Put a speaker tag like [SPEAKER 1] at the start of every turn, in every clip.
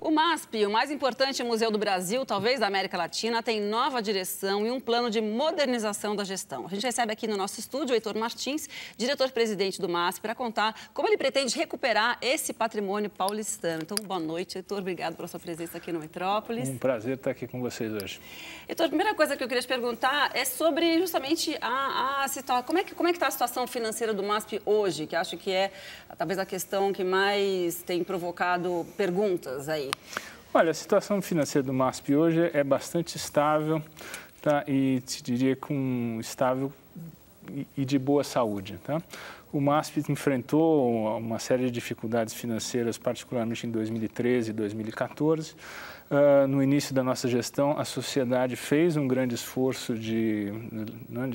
[SPEAKER 1] O MASP, o mais importante museu do Brasil, talvez da América Latina, tem nova direção e um plano de modernização da gestão. A gente recebe aqui no nosso estúdio o Heitor Martins, diretor-presidente do MASP, para contar como ele pretende recuperar esse patrimônio paulistano. Então, boa noite, Heitor. Obrigado pela sua presença aqui no Metrópolis.
[SPEAKER 2] Um prazer estar aqui com vocês hoje.
[SPEAKER 1] Heitor, a primeira coisa que eu queria te perguntar é sobre justamente a situação. Como é que está a situação financeira do MASP hoje, que acho que é talvez a questão que mais tem provocado perguntas aí?
[SPEAKER 2] Olha, a situação financeira do MASP hoje é bastante estável, tá? E te diria estável e de boa saúde, tá? O MASP enfrentou uma série de dificuldades financeiras, particularmente em 2013 e 2014. No início da nossa gestão, a sociedade fez um grande esforço de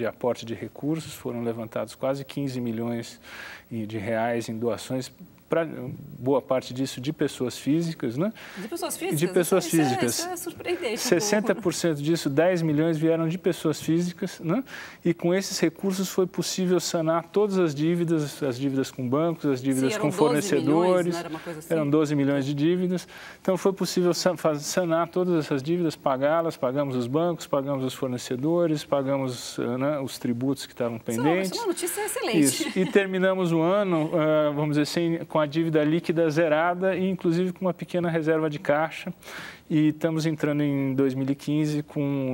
[SPEAKER 2] aporte de recursos, foram levantados quase 15 milhões de reais em doações, boa parte disso de pessoas físicas, né?
[SPEAKER 1] De pessoas físicas?
[SPEAKER 2] De pessoas físicas.
[SPEAKER 1] Isso é surpreendente.
[SPEAKER 2] 60% disso, 10 milhões, vieram de pessoas físicas, né? E com esses recursos foi possível sanar todas as dívidas com bancos, as dívidas com fornecedores.
[SPEAKER 1] Milhões, não era uma coisa assim?
[SPEAKER 2] Eram 12 milhões de dívidas. Então foi possível sanar todas essas dívidas, pagá-las, pagamos os bancos, pagamos os fornecedores, pagamos os tributos que estavam pendentes.
[SPEAKER 1] Isso é uma notícia excelente.
[SPEAKER 2] Isso. E terminamos o ano, vamos dizer assim, com a dívida líquida zerada e, inclusive, com uma pequena reserva de caixa. E estamos entrando em 2015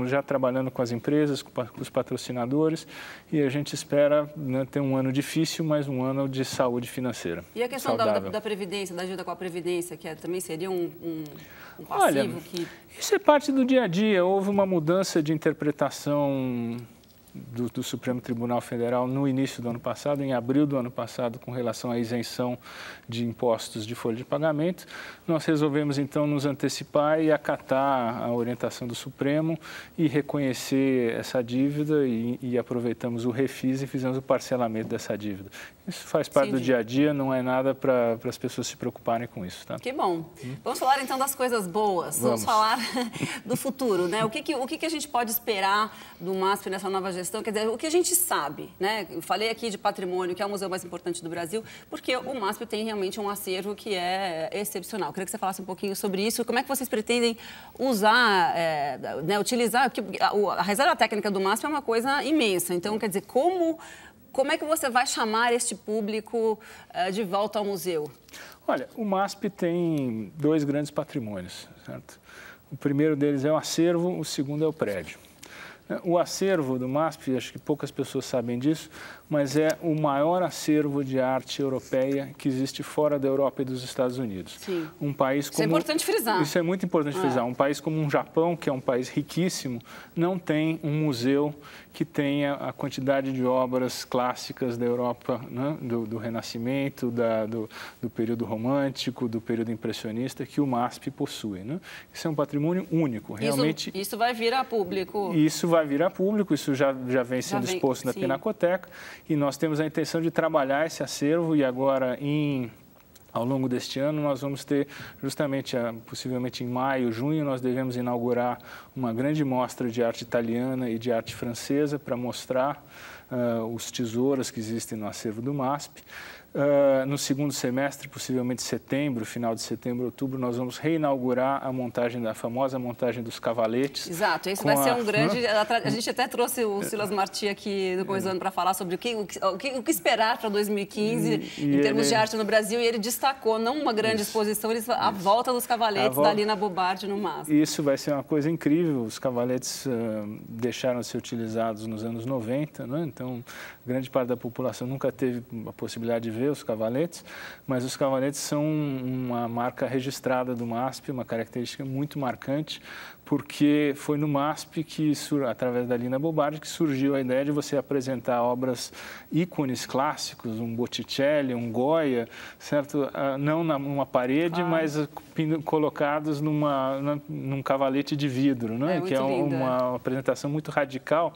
[SPEAKER 2] já trabalhando com as empresas, com os patrocinadores, e a gente espera ter um ano difícil, mas um ano de saúde financeira.
[SPEAKER 1] E a questão da Previdência, da ajuda com a Previdência, que também seria um passivo?
[SPEAKER 2] Olha, isso é parte do dia a dia. Houve uma mudança de interpretação do Supremo Tribunal Federal no início do ano passado, em abril do ano passado, com relação à isenção de impostos de folha de pagamento. Nós resolvemos, então, nos antecipar e acatar a orientação do Supremo e reconhecer essa dívida e aproveitamos o refis e fizemos o parcelamento dessa dívida. Isso faz parte do dia a dia, não é nada para as pessoas se preocuparem com isso, tá?
[SPEAKER 1] Que bom. Vamos falar, então, das coisas boas. Vamos falar do futuro, né? O que a gente pode esperar do MASP nessa nova gestão? Quer dizer, o que a gente sabe, né? Eu falei aqui de patrimônio, que é o museu mais importante do Brasil, porque o MASP tem realmente um acervo que é excepcional. Eu queria que você falasse um pouquinho sobre isso. Como é que vocês pretendem usar, utilizar? Porque a reserva técnica do MASP é uma coisa imensa. Então, quer dizer, como é que você vai chamar este público de volta ao museu?
[SPEAKER 2] Olha, o MASP tem dois grandes patrimônios, certo? O primeiro deles é o acervo, o segundo é o prédio. O acervo do MASP, acho que poucas pessoas sabem disso, mas é o maior acervo de arte europeia que existe fora da Europa e dos Estados Unidos.
[SPEAKER 1] Sim.
[SPEAKER 2] Um país como...
[SPEAKER 1] Isso é importante frisar.
[SPEAKER 2] Isso é muito importante frisar. Um país como o Japão, que é um país riquíssimo, não tem um museu que tenha a quantidade de obras clássicas da Europa, né? do Renascimento, do período romântico, do período impressionista, que o MASP possui, né? Isso é um patrimônio único, realmente.
[SPEAKER 1] Isso vai vir a público.
[SPEAKER 2] Isso vai vir a público, isso já vem sendo exposto na Pinacoteca, e nós temos a intenção de trabalhar esse acervo e agora ao longo deste ano, nós vamos ter, justamente, possivelmente em maio, junho, nós devemos inaugurar uma grande mostra de arte italiana e de arte francesa para mostrar os tesouros que existem no acervo do MASP. No segundo semestre, possivelmente setembro, final de setembro, outubro, nós vamos reinaugurar a famosa montagem dos cavaletes.
[SPEAKER 1] Exato, esse vai ser um grande... A gente até trouxe o Silas Martí aqui no começo do ano para falar sobre o que esperar para 2015 em termos de arte no Brasil, e ele destacou, não uma grande exposição, a volta dos cavaletes da Lina Bobardi no MASP.
[SPEAKER 2] Isso vai ser uma coisa incrível. Os cavaletes deixaram de ser utilizados nos anos 90, né? Então, grande parte da população nunca teve a possibilidade de ver os cavaletes, mas os cavaletes são uma marca registrada do MASP, uma característica muito marcante, porque foi no MASP que, através da Lina Bobardi, que surgiu a ideia de você apresentar obras ícones clássicos, um Botticelli, um Goya, certo? Não numa parede, mas colocados num cavalete de vidro, né? Que é uma apresentação muito radical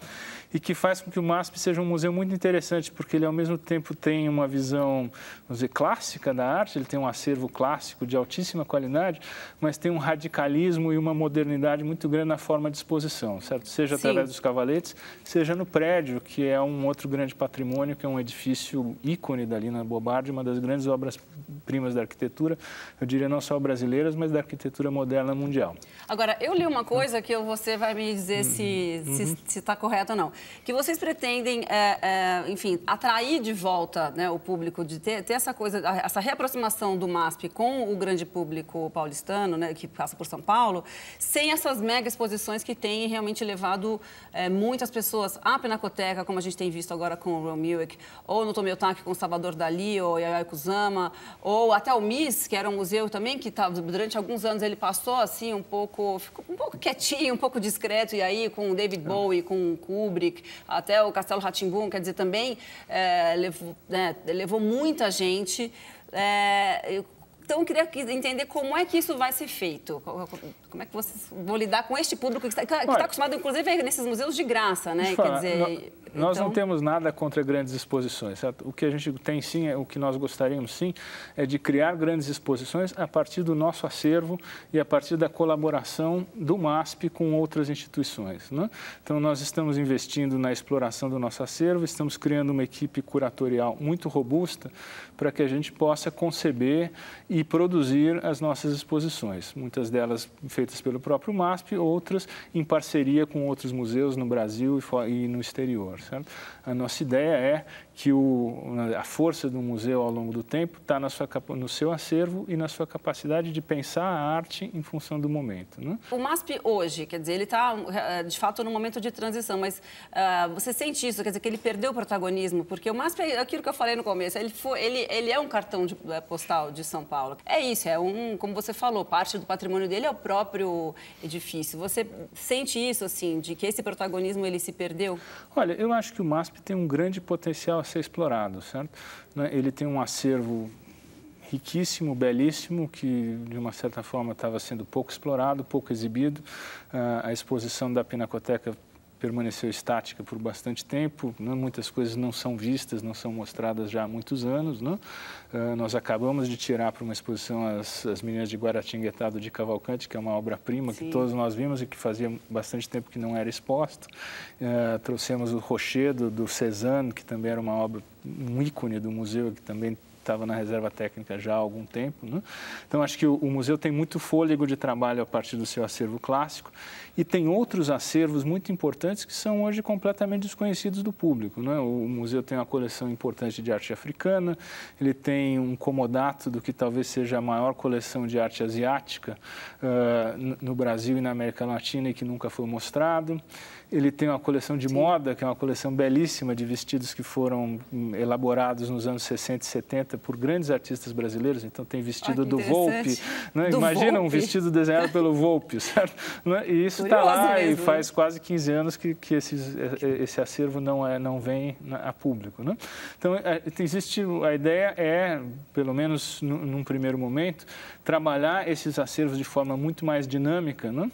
[SPEAKER 2] e que faz com que o MASP seja um museu muito interessante, porque ele, ao mesmo tempo, tem uma visão, vamos dizer, clássica da arte, ele tem um acervo clássico de altíssima qualidade, mas tem um radicalismo e uma modernidade muito grande na forma de exposição, certo? Seja através dos cavaletes, seja no prédio, que é um outro grande patrimônio, que é um edifício ícone da Lina Bo Bardi, uma das grandes obras-primas da arquitetura, eu diria não só brasileiras, mas da arquitetura moderna mundial.
[SPEAKER 1] Agora, eu li uma coisa que você vai me dizer se está correto ou não. Que vocês pretendem, enfim, atrair de volta, né, o público, de ter essa coisa, essa reaproximação do MASP com o grande público paulistano, né, que passa por São Paulo, sem essas mega exposições que têm realmente levado muitas pessoas à Pinacoteca, como a gente tem visto agora com o Royal Milk, ou no Tomiotaki com o Salvador Dalí, ou Yayoi Kusama, ou até o MIS, que era um museu também que durante alguns anos ele passou assim ficou um pouco quietinho, um pouco discreto, e aí com o David Bowie, com o Kubrick, até o Castelo Rá-Tim-Bum, quer dizer, também levou muita gente. Então, eu queria entender como é que isso vai ser feito. Como é que vocês vão lidar com este público que está acostumado, inclusive, a ir nesses museus de graça, né? Quer dizer,
[SPEAKER 2] nós não temos nada contra grandes exposições, certo? O que a gente tem, sim, o que nós gostaríamos, sim, é de criar grandes exposições a partir do nosso acervo e a partir da colaboração do MASP com outras instituições, né? Então, nós estamos investindo na exploração do nosso acervo, estamos criando uma equipe curatorial muito robusta para que a gente possa conceber e produzir as nossas exposições, muitas delas feitas pelo próprio MASP, outras em parceria com outros museus no Brasil e no exterior, certo? A nossa ideia é que a força do museu ao longo do tempo está no seu acervo e na sua capacidade de pensar a arte em função do momento, né? O
[SPEAKER 1] MASP hoje, quer dizer, ele está, de fato, num momento de transição, mas você sente isso, quer dizer, que ele perdeu o protagonismo, porque o MASP é aquilo que eu falei no começo, ele é um cartão postal de São Paulo. É isso, como você falou, parte do patrimônio dele é o próprio edifício. Você sente isso, assim, de que esse protagonismo ele se perdeu?
[SPEAKER 2] Olha, eu acho que o MASP tem um grande potencial a ser explorado, certo? Ele tem um acervo riquíssimo, belíssimo, que de uma certa forma estava sendo pouco explorado, pouco exibido. A exposição da Pinacoteca permaneceu estática por bastante tempo, né? Muitas coisas não são vistas, não são mostradas já há muitos anos, né? Nós acabamos de tirar para uma exposição as Meninas de Guaratinguetá de Cavalcante, que é uma obra-prima que todos nós vimos e que fazia bastante tempo que não era exposta. Trouxemos o Rochedo, do Cézanne, que também era uma obra, um ícone do museu, que também estava na reserva técnica já há algum tempo, né? Então, acho que o museu tem muito fôlego de trabalho a partir do seu acervo clássico e tem outros acervos muito importantes que são hoje completamente desconhecidos do público, né? O museu tem uma coleção importante de arte africana, ele tem um comodato do que talvez seja a maior coleção de arte asiática no Brasil e na América Latina e que nunca foi mostrado. Ele tem uma coleção de moda, que é uma coleção belíssima de vestidos que foram elaborados nos anos 60 e 70 por grandes artistas brasileiros. Então, tem vestido do Volpi, né? Imagina um vestido desenhado pelo Volpi, certo? E isso está lá mesmo, e faz quase 15 anos que esse acervo não vem a público, né? Então, a ideia é, pelo menos num primeiro momento, trabalhar esses acervos de forma muito mais dinâmica, né?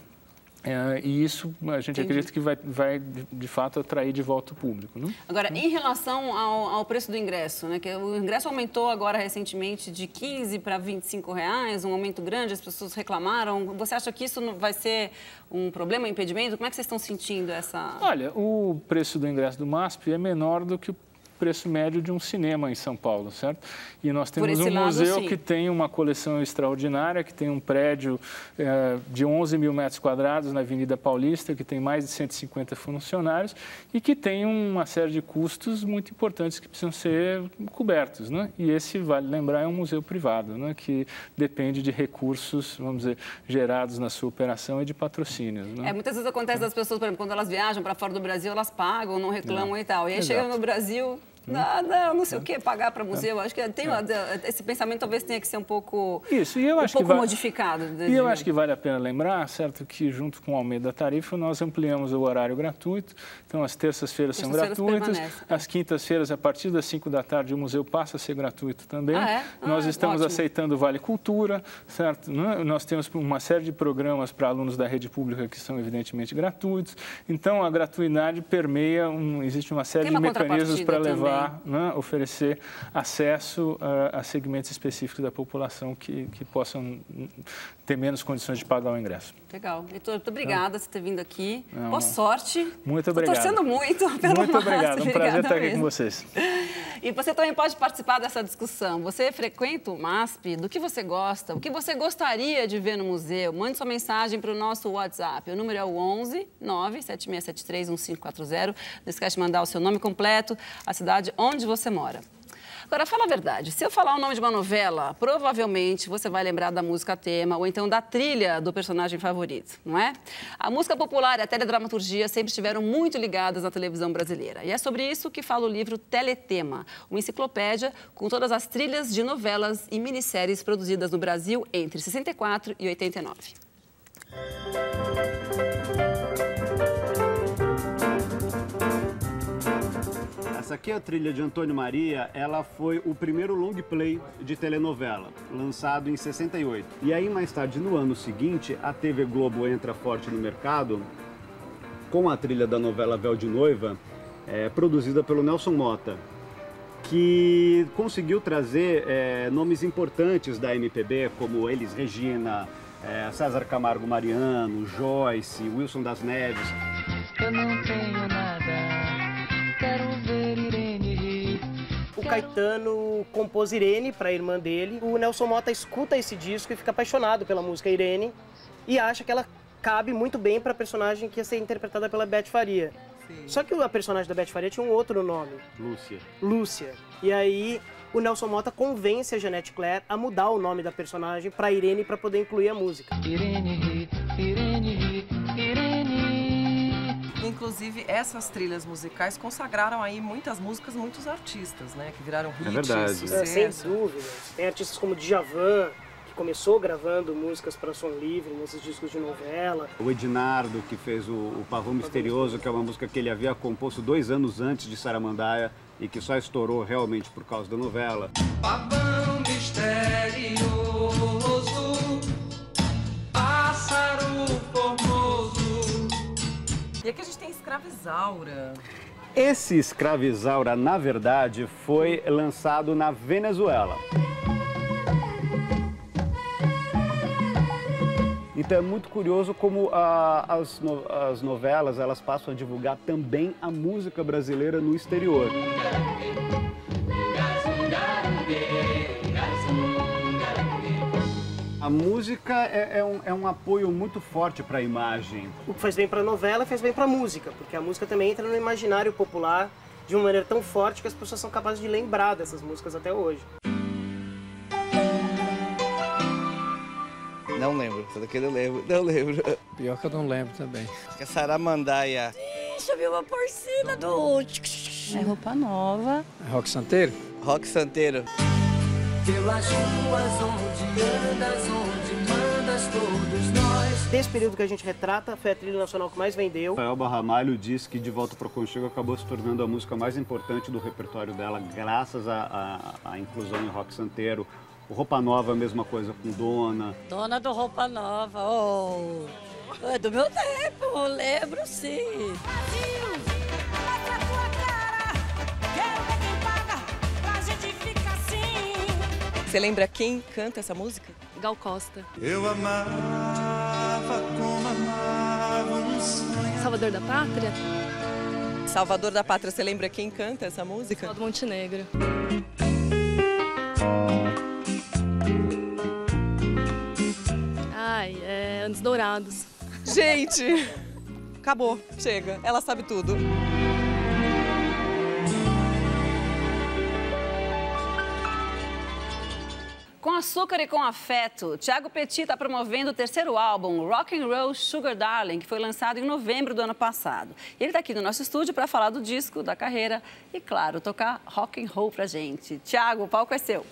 [SPEAKER 2] E isso a gente acredita que vai de fato atrair de volta o público, né?
[SPEAKER 1] Agora, em relação ao preço do ingresso, né? Que o ingresso aumentou agora recentemente de R$15 para R$25, um aumento grande, as pessoas reclamaram. Você acha que isso vai ser um problema, um impedimento? Como é que vocês estão sentindo essa...
[SPEAKER 2] Olha, o preço do ingresso do MASP é menor do que o preço médio de um cinema em São Paulo, certo? E nós temos um museu que tem uma coleção extraordinária, que tem um prédio de 11 mil metros quadrados na Avenida Paulista, que tem mais de 150 funcionários e que tem uma série de custos muito importantes que precisam ser cobertos, né? E esse, vale lembrar, é um museu privado, né? Que depende de recursos, vamos dizer, gerados na sua operação e de patrocínios, né?
[SPEAKER 1] Muitas vezes acontece das pessoas, por exemplo, quando elas viajam para fora do Brasil, elas pagam, não reclamam e tal. E aí chegam no Brasil... Não sei o que, pagar para museu. Acho que esse pensamento talvez tenha que ser um pouco,
[SPEAKER 2] Isso, e eu acho
[SPEAKER 1] modificado.
[SPEAKER 2] E eu acho que vale a pena lembrar, certo, que junto com o aumento da tarifa, nós ampliamos o horário gratuito. Então, as terças-feiras são gratuitas, as quintas-feiras, a partir das 5 da tarde, o museu passa a ser gratuito também. Nós estamos aceitando o Vale Cultura, certo? Nós temos uma série de programas para alunos da rede pública que são evidentemente gratuitos. Então, a gratuidade permeia, existe uma série de mecanismos para levar, oferecer acesso a segmentos específicos da população que possam ter menos condições de pagar o ingresso.
[SPEAKER 1] Legal. Heitor, muito obrigada por ter vindo aqui. Boa sorte.
[SPEAKER 2] Muito obrigado.
[SPEAKER 1] Estou torcendo muito pelo
[SPEAKER 2] Muito obrigado. Um prazer estar aqui com vocês.
[SPEAKER 1] E você também pode participar dessa discussão. Você frequenta o MASP? Do que você gosta? O que você gostaria de ver no museu? Mande sua mensagem para o nosso WhatsApp. O número é o 11 97673 1540. Não esquece de mandar o seu nome completo, a cidade onde você mora. Agora, fala a verdade. Se eu falar o nome de uma novela, provavelmente você vai lembrar da música tema ou então da trilha do personagem favorito, não é? A música popular e a teledramaturgia sempre estiveram muito ligadas na televisão brasileira. E é sobre isso que fala o livro Teletema, uma enciclopédia com todas as trilhas de novelas e minisséries produzidas no Brasil entre 64 e 89.
[SPEAKER 3] Essa aqui é a trilha de Antônio Maria, ela foi o primeiro long play de telenovela, lançado em 68. E aí, mais tarde, no ano seguinte, a TV Globo entra forte no mercado com a trilha da novela Véu de Noiva, produzida pelo Nelson Motta, que conseguiu trazer nomes importantes da MPB, como Elis Regina, César Camargo Mariano, Joyce, Wilson das Neves.
[SPEAKER 4] Eu não tenho nada, quero ver Irene rir.
[SPEAKER 5] O Caetano compôs Irene para a irmã dele. O Nelson Motta escuta esse disco e fica apaixonado pela música Irene e acha que ela cabe muito bem para a personagem que ia ser interpretada pela Beth Faria. Sim. Só que a personagem da Beth Faria tinha um outro nome. Lúcia. E aí o Nelson Motta convence a Jeanette Claire a mudar o nome da personagem para Irene para poder incluir a música.
[SPEAKER 4] Irene, Irene, Irene.
[SPEAKER 6] Inclusive, essas trilhas musicais consagraram aí muitas músicas, muitos artistas, né? Que viraram hits,
[SPEAKER 3] verdade.
[SPEAKER 6] sucesso.
[SPEAKER 5] Sem dúvida. Tem artistas como Djavan, que começou gravando músicas para som livre nesses discos de novela.
[SPEAKER 3] O Ednardo, que fez o Pavão Misterioso, que é uma música que ele havia composto 2 anos antes de Saramandaia e que só estourou realmente por causa da novela.
[SPEAKER 4] Pavão misterioso, pássaro formoso.
[SPEAKER 6] E aqui a gente tem Escravizaura.
[SPEAKER 3] Esse Escravizaura, na verdade, foi lançado na Venezuela. Então é muito curioso como as novelas elas passam a divulgar também a música brasileira no exterior. A música é um apoio muito forte para a imagem.
[SPEAKER 5] O que faz bem para a novela faz bem para a música, porque a música também entra no imaginário popular de uma maneira tão forte que as pessoas são capazes de lembrar dessas músicas até hoje.
[SPEAKER 7] Não lembro, essa daqui eu lembro, não lembro.
[SPEAKER 8] Pior que eu não lembro também.
[SPEAKER 7] Acho que é Saramandaia.
[SPEAKER 9] Deixa eu ver uma porcina do...
[SPEAKER 10] É Roupa Nova.
[SPEAKER 8] É Rock Santeiro?
[SPEAKER 7] Rock Santeiro.
[SPEAKER 4] Pelas ruas onde andas, onde mandas todos nós.
[SPEAKER 5] Desse período que a gente retrata, foi a trilha nacional que mais vendeu.
[SPEAKER 3] Elba Ramalho diz que De Volta para o Aconchego acabou se tornando a música mais importante do repertório dela, graças à inclusão em Rock Santeiro. O Roupa Nova, a mesma coisa com Dona.
[SPEAKER 9] Dona do Roupa Nova, oh, é do meu tempo, eu lembro sim.
[SPEAKER 11] Brasil, mostra a tua cara, quero ver quem paga, pra gente ficar assim.
[SPEAKER 6] Você lembra quem canta essa música?
[SPEAKER 10] Gal Costa.
[SPEAKER 4] Eu amava como amava um sonho.
[SPEAKER 10] Salvador da Pátria.
[SPEAKER 6] Salvador da Pátria, você lembra quem canta essa música?
[SPEAKER 10] Do Montenegro. Ai, Anos Dourados.
[SPEAKER 6] Gente, acabou, chega, ela sabe tudo.
[SPEAKER 1] Com a açúcar e com afeto, Thiago Petit está promovendo o terceiro álbum, Rock and Roll Sugar Darling, que foi lançado em novembro do ano passado. E ele está aqui no nosso estúdio para falar do disco, da carreira e, claro, tocar rock and roll pra gente. Thiago, o palco é seu.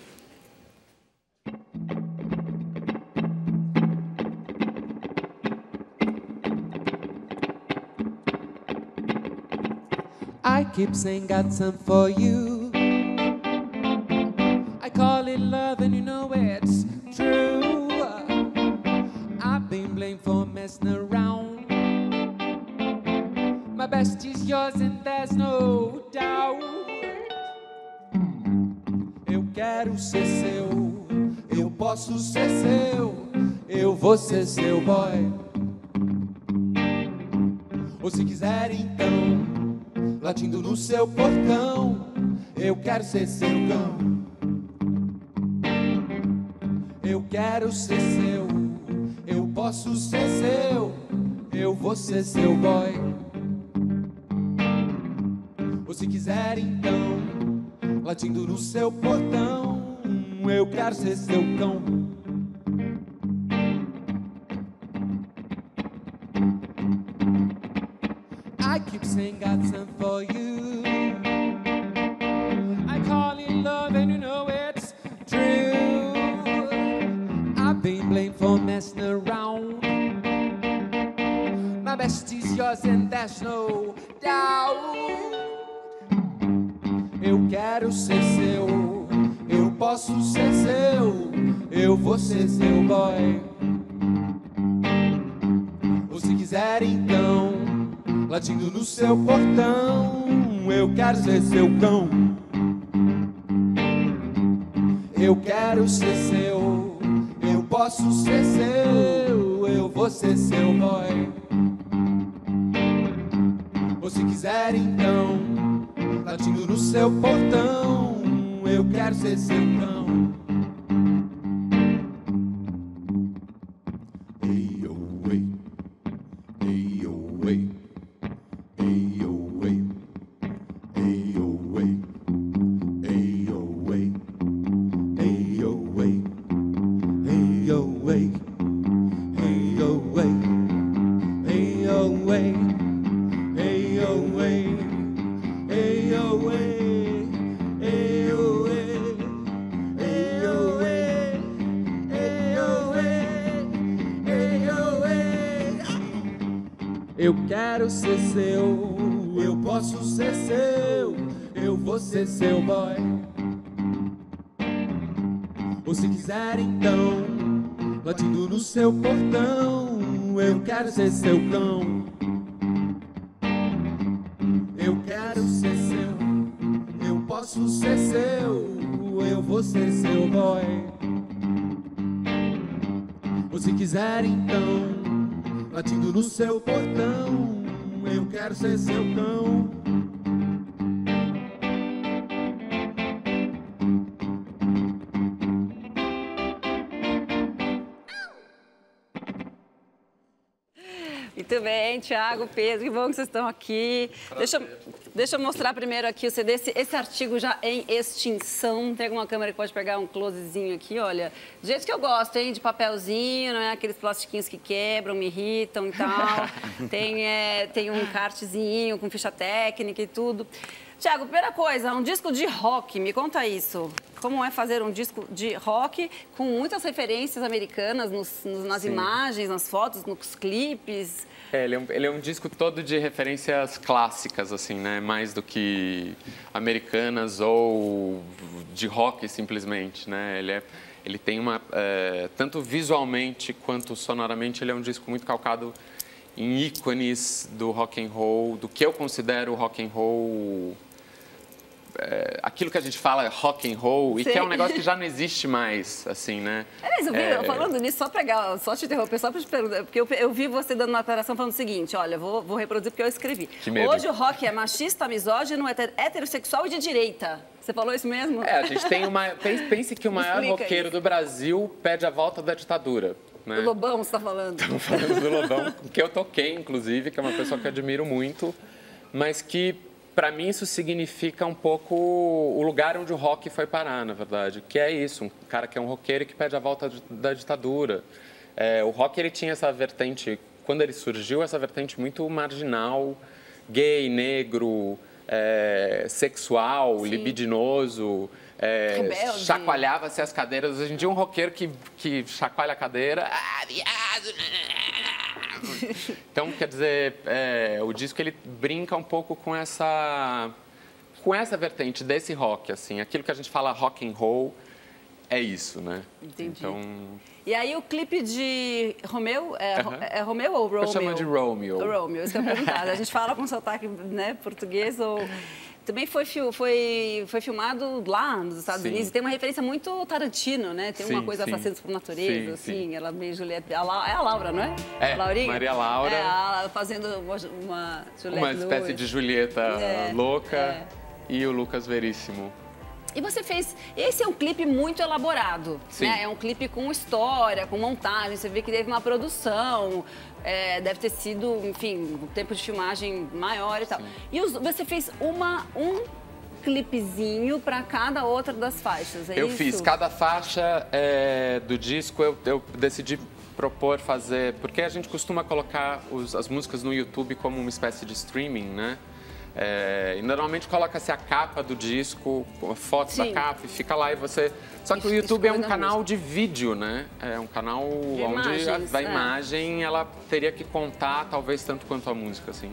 [SPEAKER 12] I keep saying got some for you. I call it love and you know it's true. I've been blamed for messing around. My best is yours and there's no doubt. Eu quero ser seu, eu posso ser seu, eu vou ser seu boy. Ou se quiser então, latindo no seu portão, eu quero ser seu cão. Eu quero ser seu, eu posso ser seu, eu vou ser seu boy. Ou se quiser então, latindo no seu portão, eu quero ser seu cão. I keep saying got some for you. I call it love and you know it's true. I've been blamed for messing around. My best is yours and there's no doubt. Eu quero ser seu, eu posso ser seu, eu vou ser seu boy. Ou se quiser então, latindo no seu portão, eu quero ser seu cão. Eu quero ser seu, eu posso ser seu, eu vou ser seu boy. Ou se quiser então, latindo no seu portão, eu quero ser seu cão. Hey, oh, hey. Hey, oh, hey. Hey, oh, hey. Hey, oh, hey. Hey, oh, hey. Hey, oh, hey. Hey, oh, hey. Hey, oh, hey. Hey, oh, hey. Hey, oh, hey. Hey, oh, hey. Hey, oh, hey. Hey, oh, hey. Hey, oh, hey. Hey, oh, hey. Eu quero ser seu, eu posso ser seu, eu vou ser seu boy. Ou se quiser então, latindo no seu portão, eu quero ser seu cão. Eu quero ser seu, eu posso ser seu, eu vou ser seu boy. Ou se quiser então, latindo no seu portão, eu quero ser seu cão.
[SPEAKER 1] Muito bem, Thiago, Pedro, que bom que vocês estão aqui. Deixa eu mostrar primeiro aqui o CD, esse artigo já em extinção. Tem alguma câmera que pode pegar um closezinho aqui, olha. Do jeito que eu gosto, hein, de papelzinho, não é aqueles plastiquinhos que quebram, me irritam e tal. Tem um encartezinho com ficha técnica e tudo. Thiago, primeira coisa, um disco de rock, me conta isso. Como é fazer um disco de rock com muitas referências americanas nas imagens, nas fotos, nos clipes?
[SPEAKER 13] Ele é um disco todo de referências clássicas, assim, né? Mais do que americanas ou de rock, simplesmente, né? Ele tem uma... tanto visualmente quanto sonoramente, ele é um disco muito calcado em ícones do rock and roll, do que eu considero rock and roll... aquilo que a gente fala rock and roll, e que é um negócio que já não existe mais, assim, né?
[SPEAKER 1] Falando nisso, só te interromper, só para te perguntar, porque eu vi você dando uma declaração falando o seguinte, olha, vou reproduzir porque eu escrevi.
[SPEAKER 13] Que medo.
[SPEAKER 1] Hoje o rock é machista, misógino, heterossexual e de direita. Você falou isso mesmo?
[SPEAKER 13] A gente tem uma... Pense que o maior roqueiro do Brasil pede a volta da ditadura. Né?
[SPEAKER 1] O Lobão, você está falando?
[SPEAKER 13] Estamos falando do Lobão, que eu toquei, inclusive, que é uma pessoa que eu admiro muito, mas que... para mim isso significa um pouco o lugar onde o rock foi parar, na verdade. Que é isso, um cara que é um roqueiro que pede a volta da ditadura. O rock, ele tinha essa vertente, quando ele surgiu, essa vertente muito marginal, gay, negro, sexual, libidinoso, chacoalhava-se as cadeiras. Hoje em dia, um roqueiro que chacoalha a cadeira... viado! Então, quer dizer, o disco ele brinca um pouco com essa vertente desse rock, assim. Aquilo que a gente fala rock and roll é isso, né?
[SPEAKER 1] Entendi.
[SPEAKER 13] Então...
[SPEAKER 1] E aí o clipe de Romeu, é Romeu ou Romeo?
[SPEAKER 13] Eu chamo de Romeo.
[SPEAKER 1] Romeo, isso que eu ia perguntar. A gente fala com sotaque, né, português ou... Também foi filmado lá nos Estados Unidos. E tem uma referência muito Tarantino, né? Tem uma coisa Assassinos por Natureza, assim. Ela meio Juliette... É a Laura, não é?
[SPEAKER 13] Laurinha? Maria Laura.
[SPEAKER 1] Fazendo uma Juliette
[SPEAKER 13] uma espécie
[SPEAKER 1] Lewis.
[SPEAKER 13] de Julieta louca e o Lucas Veríssimo.
[SPEAKER 1] E você fez... Esse é um clipe muito elaborado, né? É um clipe com história, com montagem. Você vê que teve uma produção, deve ter sido, enfim, um tempo de filmagem maior e tal. E você fez um clipezinho para cada outra das faixas, é isso?
[SPEAKER 13] Eu fiz. Cada faixa do disco eu decidi propor fazer... Porque a gente costuma colocar as músicas no YouTube como uma espécie de streaming, né? E normalmente coloca-se a capa do disco, fotos da capa e fica lá e você... Só que o YouTube é um canal de vídeo, né? É um canal onde a imagem ela teria que contar talvez tanto quanto a música, assim.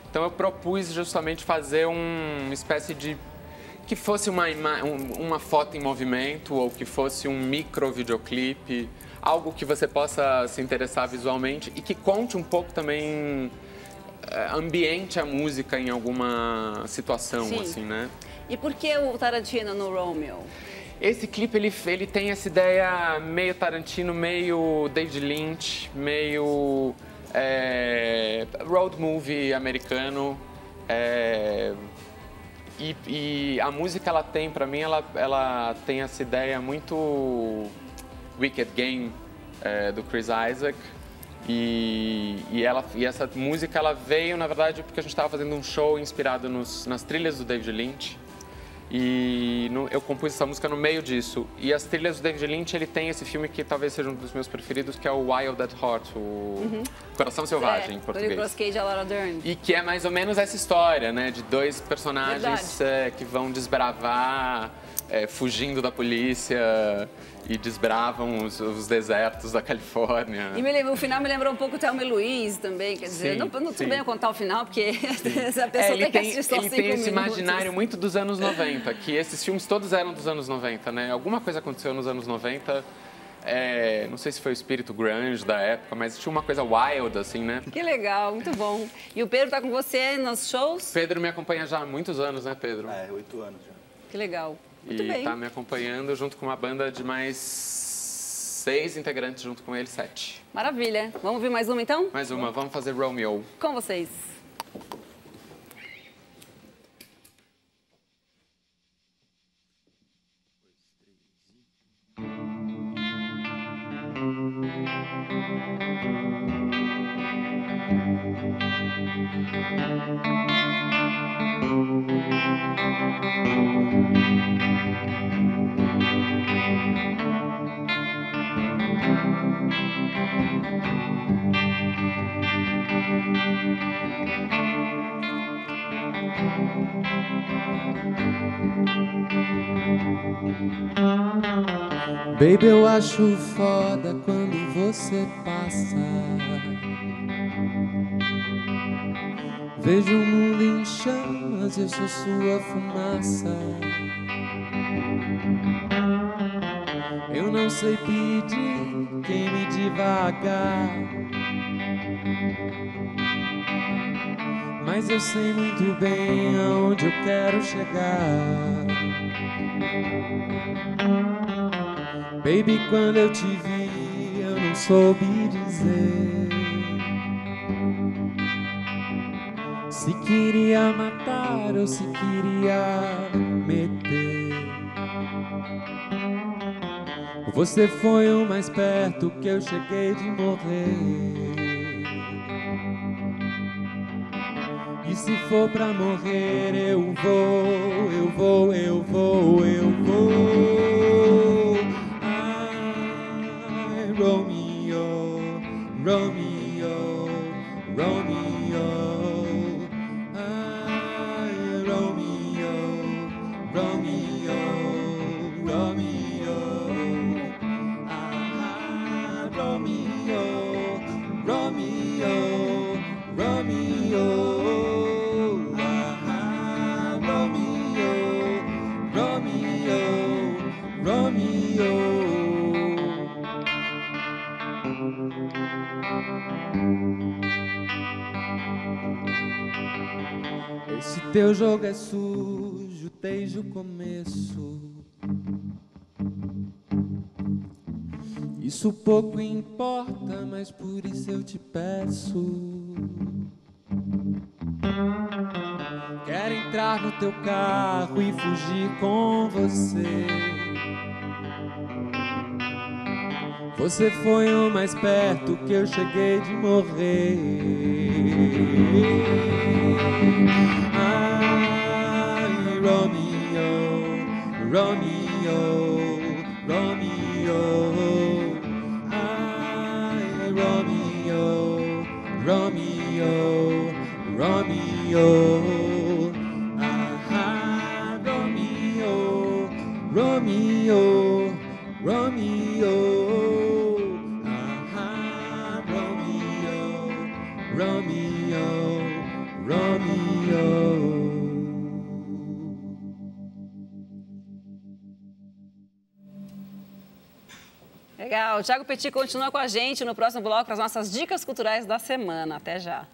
[SPEAKER 13] Então eu propus justamente fazer uma espécie de... que fosse uma foto em movimento ou que fosse um micro videoclipe, algo que você possa se interessar visualmente e que conte um pouco também... ambiente a música em alguma situação, assim, né?
[SPEAKER 1] E por que o Tarantino no Romeo?
[SPEAKER 13] Esse clipe, ele tem essa ideia meio Tarantino, meio David Lynch, meio road movie americano. E a música, ela tem, pra mim, ela tem essa ideia muito Wicked Game, do Chris Isaak. E essa música, ela veio, na verdade, porque a gente estava fazendo um show inspirado nas trilhas do David Lynch. E eu compus essa música no meio disso. E as trilhas do David Lynch, ele tem esse filme que talvez seja um dos meus preferidos, que é o Wild at Heart, o Coração Selvagem, em português.
[SPEAKER 1] Nicolas Cage e Laura Dern.
[SPEAKER 13] E que é mais ou menos essa história, né? De dois personagens que vão desbravar, fugindo da polícia... E desbravam os desertos da Califórnia.
[SPEAKER 1] E o final me lembrou um pouco o Thelma e Louise também, quer dizer, não tudo bem eu contar o final, porque essa pessoa tem que assistir só 5 minutos.
[SPEAKER 13] Ele tem esse imaginário muito dos anos 90, que esses filmes todos eram dos anos 90, né? Alguma coisa aconteceu nos anos 90, não sei se foi o espírito grunge da época, mas tinha uma coisa wild, assim, né?
[SPEAKER 1] Que legal, muito bom. E o Pedro tá com você nos shows?
[SPEAKER 13] Pedro me acompanha já há muitos anos, né, Pedro?
[SPEAKER 3] 8 anos já.
[SPEAKER 1] Que legal. Muito
[SPEAKER 13] e
[SPEAKER 1] bem.
[SPEAKER 13] Tá me acompanhando junto com uma banda de mais 6 integrantes, junto com ele 7.
[SPEAKER 1] Maravilha. Vamos ouvir mais uma, então?
[SPEAKER 13] Mais uma. Vamos fazer Romeo.
[SPEAKER 1] Com vocês.
[SPEAKER 12] Baby, eu acho foda quando você passa. Vejo o mundo em chamas, eu sou sua fumaça. Eu não sei pedir, queime devagar, mas eu sei muito bem aonde eu quero chegar. Baby, quando eu te vi, eu não soube dizer se queria matar ou se queria meter. Você foi o mais perto que eu cheguei de morrer. E se for pra morrer, eu vou, eu vou, eu vou, eu vou. Ai, Romeo, Romeo, Romeo. Ai, Romeo, Romeo, Romeo. Ah, Romeo, Romeo, Romeo. Ah, Romeo, Romeo, Romeo. Esse teu jogo é sujo desde o começo. Isso pouco importa, mas por isso eu te peço. Quero entrar no teu carro e fugir com você. Você foi o mais perto que eu cheguei de morrer. Ai, Romeo, Romeo, Romeo. Ai, Romeo, Romeo, Romeo. Ah, Romeo, Romeo, Romeo. Ah, Romeo, Romeo, Romeo.
[SPEAKER 1] Legal. O Thiago Petit continua com a gente no próximo bloco para as nossas dicas culturais da semana. Até já.